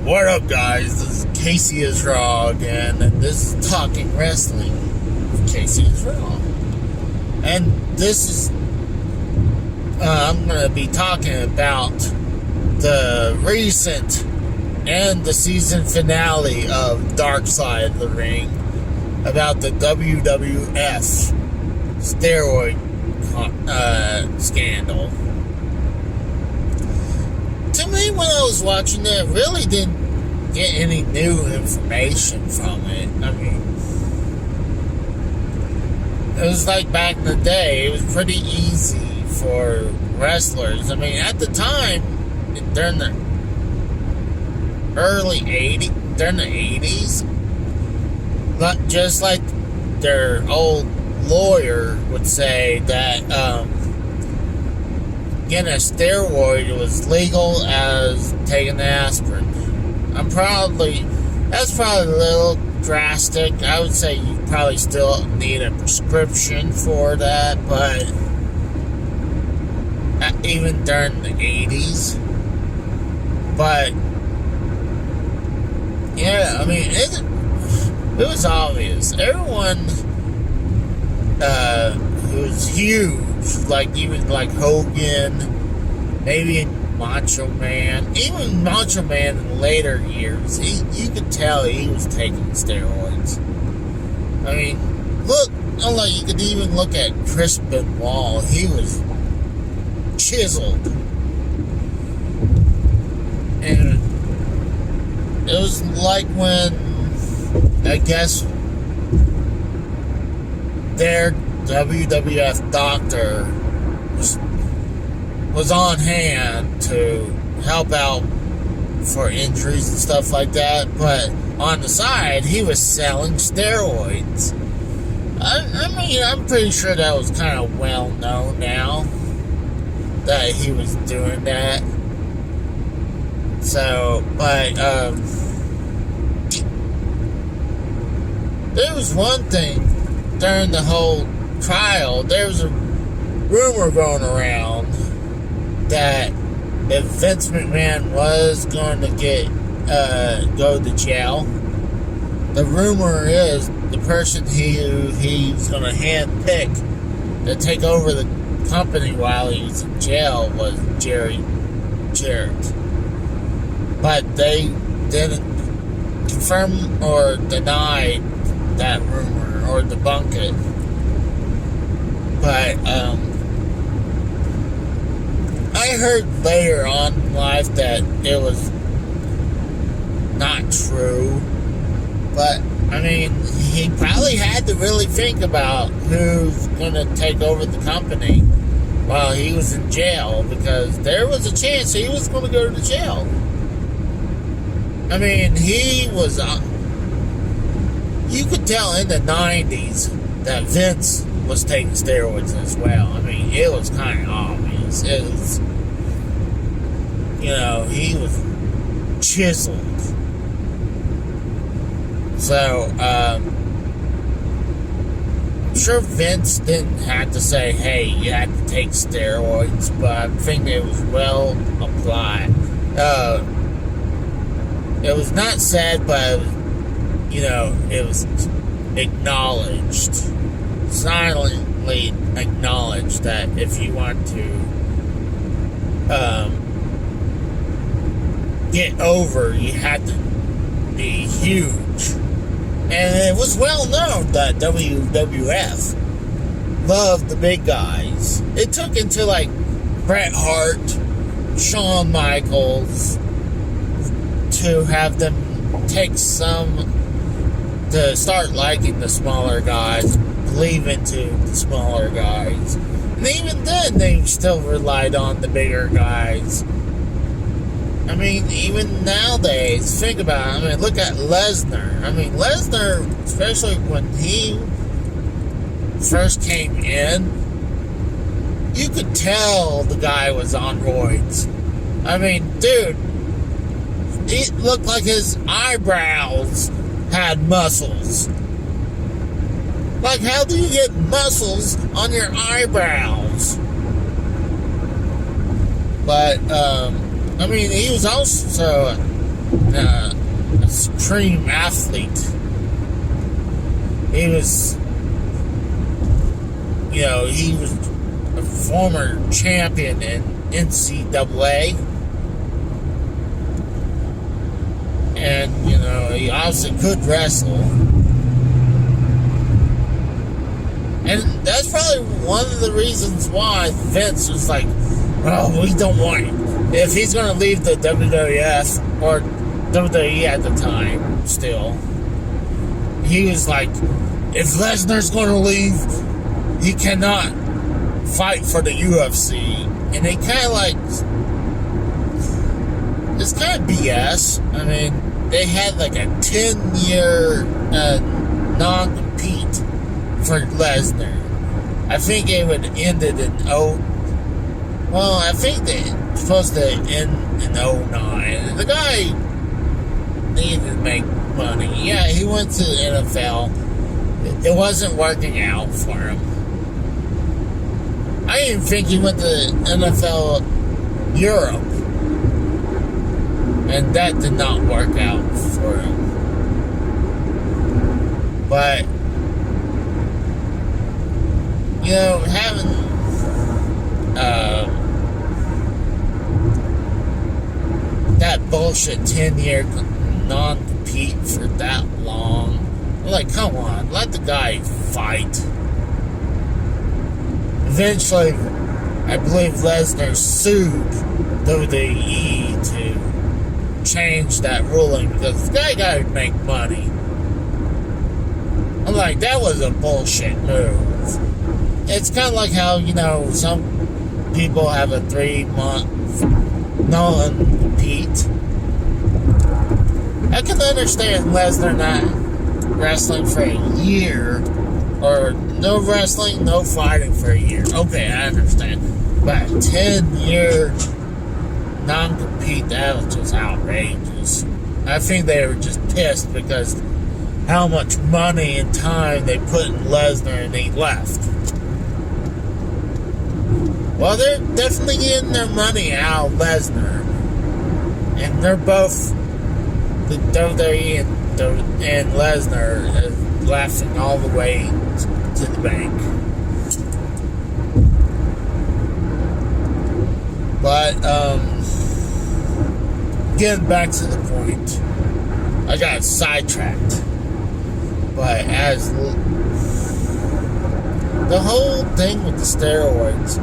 What up, guys? This is Casey is Raw again, and this is Talking Wrestling with Casey is Raw. And this is, I'm going to be talking about the recent and the season finale of Dark Side of the Ring, about the WWF steroid scandal. To me, when I was watching it, I really didn't get any new information from it. I mean, it was like back in the day, it was pretty easy for wrestlers. I mean, at the time, during the early 80s, during the 80s, just like their old lawyer would say, that getting a steroid was legal as taking aspirin. That's probably a little drastic. I would say you probably still need a prescription for that, but even during the 80s. But yeah, I mean, it was obvious. Everyone who's huge, like even like Hogan, maybe Macho Man, even Macho Man in later years, you could tell he was taking steroids. I mean, you could even look at Chris Benoit. He was chiseled, and it was like when, I guess, their WWF doctor was on hand to help out for injuries and stuff like that, but on the side, he was selling steroids. I mean, I'm pretty sure that was kind of well known now that he was doing that. So, but there was one thing during the whole trial. There was a rumor going around that if Vince McMahon was going to go to jail, the rumor is the person he's going to handpick to take over the company while he was in jail was Jerry Jarrett. But they didn't confirm or deny that rumor or debunk it. But I heard later on in life that it was not true. But I mean, he probably had to really think about who's going to take over the company while he was in jail, because there was a chance he was going to go to jail. I mean, he was, you could tell in the 90s that Vince was taking steroids as well. I mean, it was kind of obvious. It was, he was chiseled. So, I'm sure Vince didn't have to say, hey, you had to take steroids, but I think it was well applied. It was not said, but, it was acknowledged, silently acknowledged, that if you want to get over, you had to be huge. And it was well known that WWF loved the big guys. It took until like Bret Hart, Shawn Michaels, to have them take to start liking the smaller guys, believe into the smaller guys. And even then, they still relied on the bigger guys. I mean, even nowadays, think about it. I mean, look at Lesnar. I mean, Lesnar, especially when he first came in, you could tell the guy was on roids. I mean, dude, it looked like his eyebrows had muscles. Like, how do you get muscles on your eyebrows? But, I mean, he was also a supreme athlete. He was, he was a former champion in NCAA. And, he obviously could wrestle. And that's probably one of the reasons why Vince was like, oh, we don't want him. If he's going to leave the WWF, or WWE at the time, still, he was like, if Lesnar's going to leave, he cannot fight for the UFC. And they kind of like, it's kind of BS. I mean, they had like a 10-year non-compete for Lesnar. I think it would have ended in I think they're supposed to end in 09. The guy needed to make money. Yeah, he went to the NFL. It wasn't working out for him. I didn't think he went to NFL Europe. And that did not work out for him. But, having that bullshit 10-year non-compete for that long, like, come on, let the guy fight. Eventually, I believe Lesnar sued WWE to change that ruling because the guy got to make money. I'm like, that was a bullshit move. It's kind of like how, some people have a 3-month non-compete. I can understand Lesnar not wrestling for a year, or no wrestling, no fighting for a year. Okay, I understand. But 10-year non-compete, that was just outrageous. I think they were just pissed because how much money and time they put in Lesnar and he left. Well, they're definitely getting their money out of Lesnar. And they're both, the WWE and Lesnar, laughing all the way to the bank. But, getting back to the point, I got sidetracked. But as the whole thing with the steroids,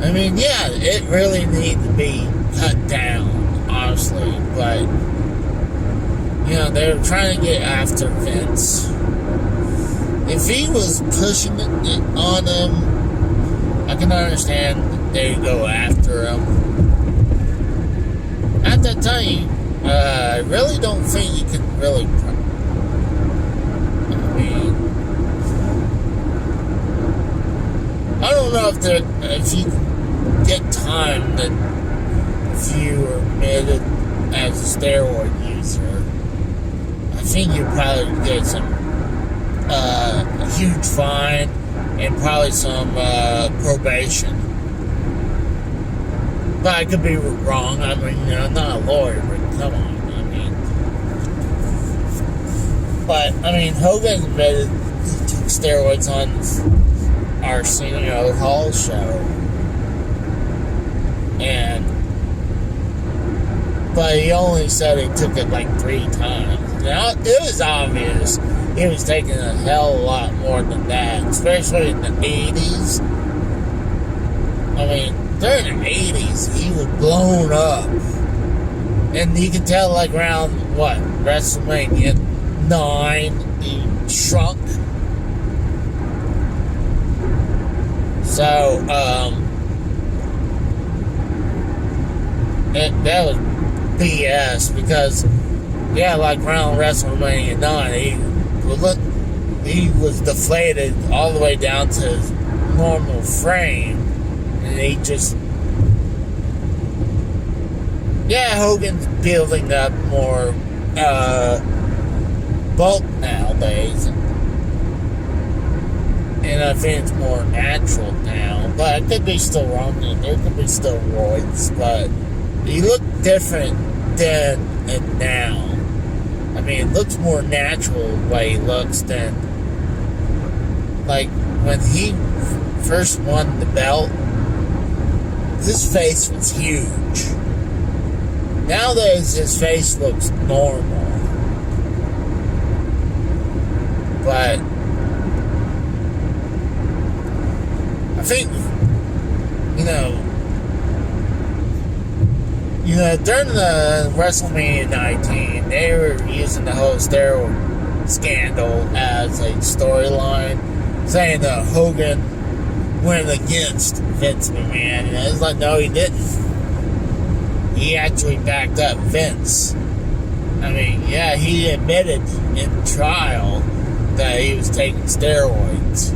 I mean, yeah, it really needs to be cut down, honestly. But, they were trying to get after Vince. If he was pushing it on him, I can understand they go after him. At that time, I really don't think you could really. I don't know if you get time that if you were admitted as a steroid user, I think you probably get a huge fine and probably some probation. But I could be wrong. I mean, I'm not a lawyer, but come on. Hogan admitted he took steroids on Arsenio Hall show. But he only said he took it like 3 times. Now, it was obvious he was taking a hell of a lot more than that, especially in the 80s. During the 80s, he was blown up. And you can tell, like, around, WrestleMania 9, he shrunk. So, that was BS because, like around WrestleMania 9, he was deflated all the way down to his normal frame, and he just, Hogan's building up more bulk nowadays, and I think it's more natural now, but I could be still wrong, there could be still roids, but he looked different than and now. I mean, it looks more natural the way he looks than, like, when he first won the belt, his face was huge. Nowadays, his face looks normal. But I think, during the WrestleMania 19, they were using the whole steroid scandal as a storyline, saying that Hogan went against Vince McMahon, and it's like, no, he didn't. He actually backed up Vince. I mean, yeah, he admitted in trial that he was taking steroids,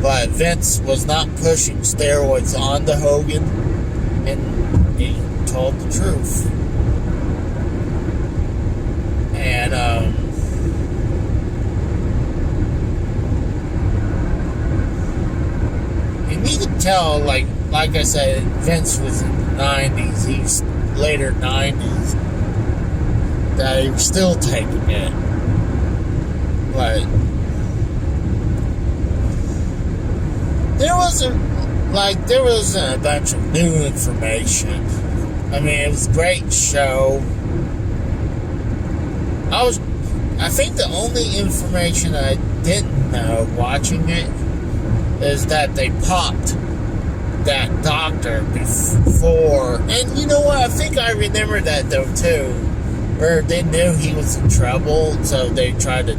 but Vince was not pushing steroids onto Hogan, and he told the truth. And you can tell, like I said, Vince was in the 90s, he was later 90s, that he was still taking it. But there wasn't a bunch of new information. I mean, it was a great show. I think the only information I didn't know watching it is that they popped that doctor before. And you know what? I think I remember that though too, where they knew he was in trouble, so they tried to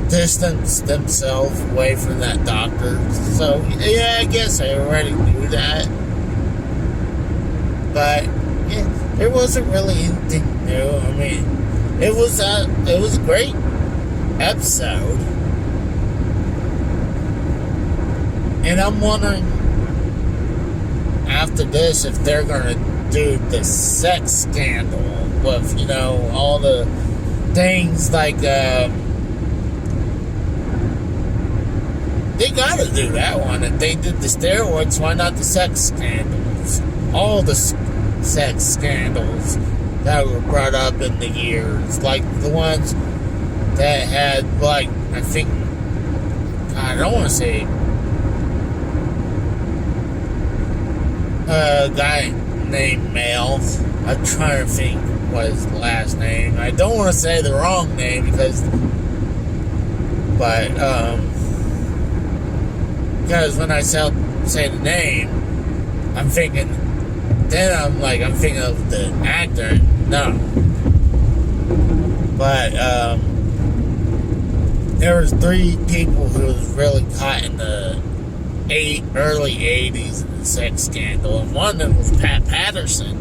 distance themselves away from that doctor. So yeah, I guess I already knew that. But yeah, there wasn't really anything new. I mean, it was a great episode, and I'm wondering after this if they're gonna do the sex scandal with all the things like they gotta do that one. If they did the steroids, why not the sex scandals? All the sex scandals that were brought up in the years, like the ones that had, like, I think, I don't want to say a guy named Mel. I'm trying to think what his last name. I don't want to say the wrong name because when I say the name, I'm thinking of the actor. No. But there was 3 people who was really caught in the early 80s in the sex scandal, and one of them was Pat Patterson.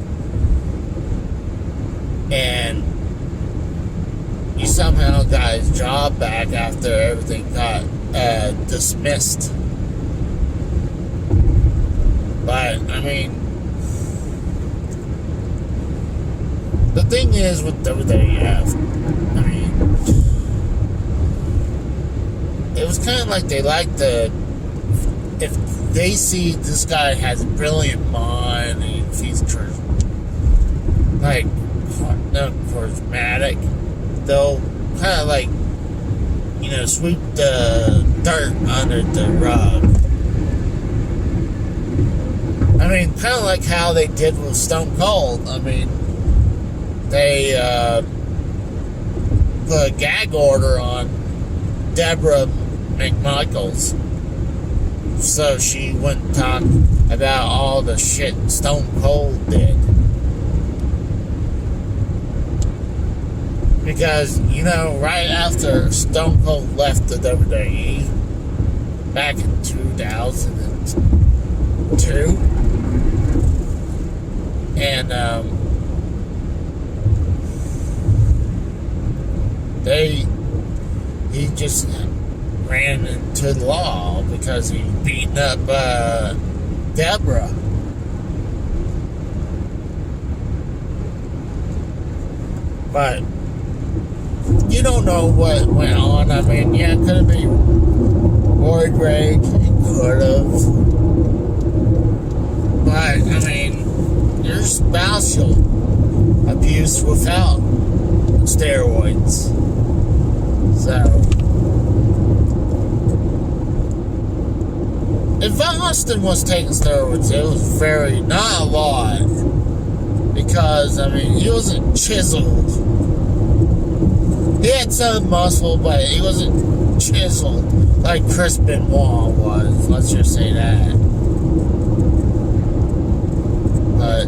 And he somehow got his job back after everything got dismissed. But I mean, the thing is with WWF, I mean, it was kind of like they like if they see this guy has a brilliant mind, and if he's charismatic, they'll kind of like, sweep the dirt under the rug. I mean, kind of like how they did with Stone Cold. I mean, they put a gag order on Deborah McMichaels so she wouldn't talk about all the shit Stone Cold did. Because, right after Stone Cold left the WWE back in 2002, and he just ran into the law because he beaten up Deborah. But you don't know what went on. I mean, yeah, it could have been roid rage. It could have. But, I mean, your spouse will abuse without steroids. So, if Austin was taking steroids, it was not a lot. Because, I mean, he wasn't chiseled. He had some muscle, but he wasn't chiseled like Chris Benoit was. Let's just say that. But,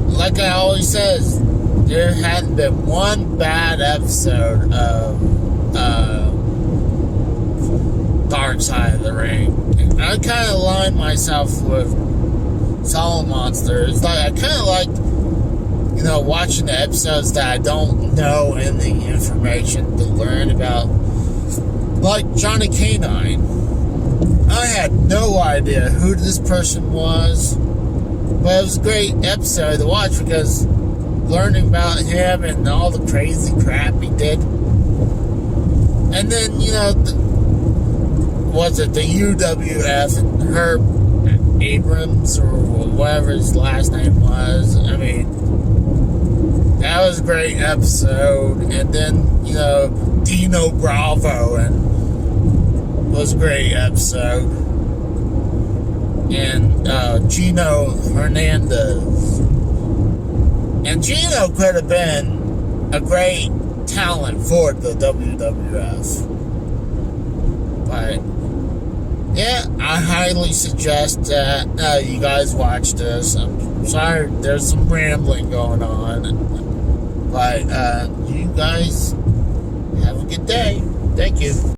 like I always says, there hadn't been one bad episode of Dark Side of the Ring. And I kind of aligned myself with Solid Monster. It's like I kind of like, watching the episodes that I don't know any information to learn about. Like Johnny Canine. I had no idea who this person was, but it was a great episode to watch because learning about him and all the crazy crap he did. And then, was it the WWF and Herb Abrams or whatever his last name was? I mean, that was a great episode. And then, Dino Bravo was a great episode. And Gino Hernandez. And Gino could have been a great talent for the WWF. But, yeah, I highly suggest that you guys watch this. I'm sorry, there's some rambling going on. But, you guys have a good day. Thank you.